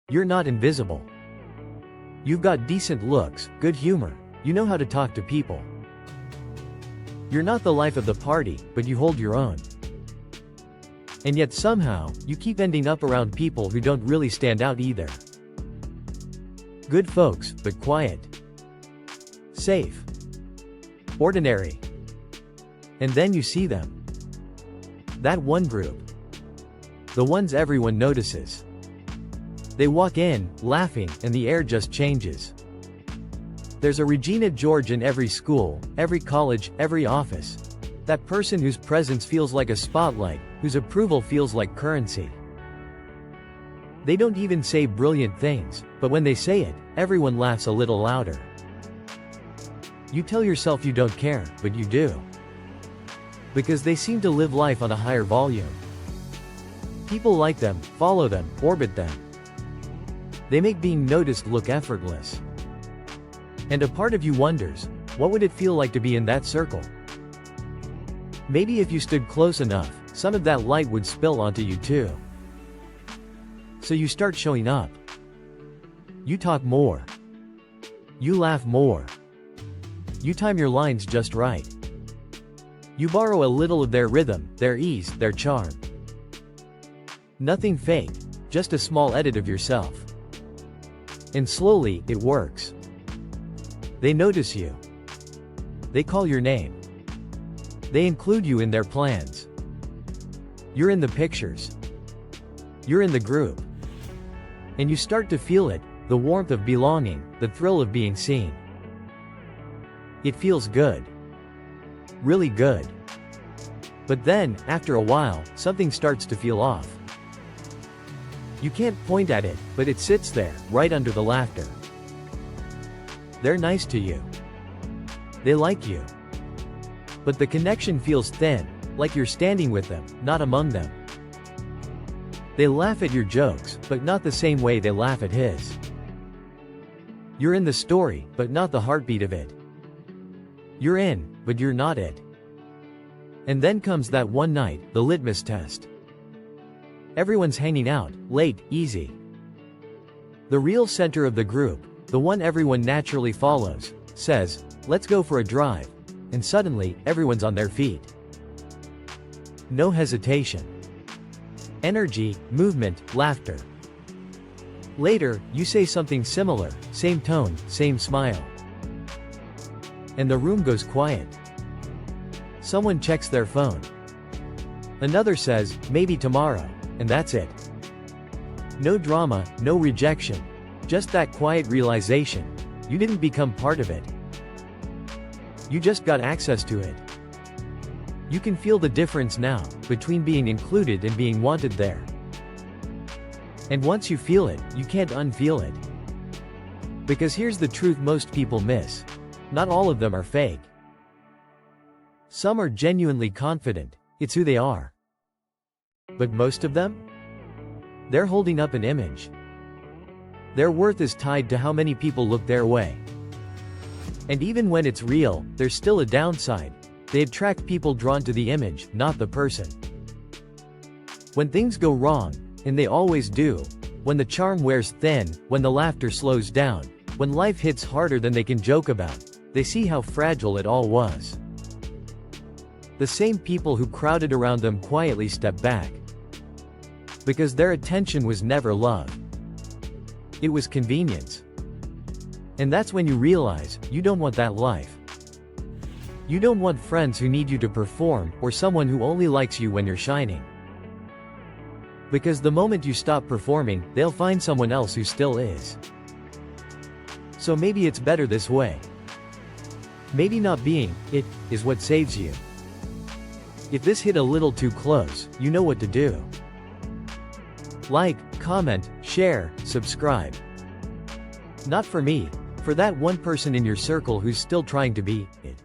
You're not invisible. You've got decent looks, good humor, you know how to talk to people. You're not the life of the party, but you hold your own. And yet somehow, you keep ending up around people who don't really stand out either. Good folks, but quiet. Safe. Ordinary. And then you see them. That one group. The ones everyone notices. They walk in, laughing, and the air just changes. There's a Regina George in every school, every college, every office. That person whose presence feels like a spotlight, whose approval feels like currency. They don't even say brilliant things, but when they say it, everyone laughs a little louder. You tell yourself you don't care, but you do. Because they seem to live life on a higher volume. People like them, follow them, orbit them. They make being noticed look effortless. And a part of you wonders, what would it feel like to be in that circle? Maybe if you stood close enough, some of that light would spill onto you too. So you start showing up. You talk more. You laugh more. You time your lines just right. You borrow a little of their rhythm, their ease, their charm. Nothing fake, just a small edit of yourself. And slowly, it works. They notice you. They call your name. They include you in their plans. You're in the pictures. You're in the group. And you start to feel it, the warmth of belonging, the thrill of being seen. It feels good. Really good. But then, after a while, something starts to feel off. You can't point at it, but it sits there, right under the laughter. They're nice to you. They like you. But the connection feels thin, like you're standing with them, not among them. They laugh at your jokes, but not the same way they laugh at his. You're in the story, but not the heartbeat of it. You're in, but you're not it. And then comes that one night, the litmus test. Everyone's hanging out, late, easy. The real center of the group, the one everyone naturally follows, says, "Let's go for a drive." And suddenly, everyone's on their feet. No hesitation. Energy, movement, laughter. Later, you say something similar, same tone, same smile. And the room goes quiet. Someone checks their phone. Another says, "Maybe tomorrow," and that's it. No drama, no rejection. Just that quiet realization. You didn't become part of it. You just got access to it. You can feel the difference now, between being included and being wanted there. And once you feel it, you can't unfeel it. Because here's the truth most people miss. Not all of them are fake. Some are genuinely confident, it's who they are. But most of them? They're holding up an image. Their worth is tied to how many people look their way. And even when it's real, there's still a downside. They attract people drawn to the image, not the person. When things go wrong, and they always do, when the charm wears thin, when the laughter slows down, when life hits harder than they can joke about, they see how fragile it all was. The same people who crowded around them quietly step back. Because their attention was never love. It was convenience. And that's when you realize, you don't want that life. You don't want friends who need you to perform, or someone who only likes you when you're shining. Because the moment you stop performing, they'll find someone else who still is. So maybe it's better this way. Maybe not being it is what saves you. If this hit a little too close, you know what to do. Like, comment, share, subscribe. Not for me, for that one person in your circle who's still trying to be it.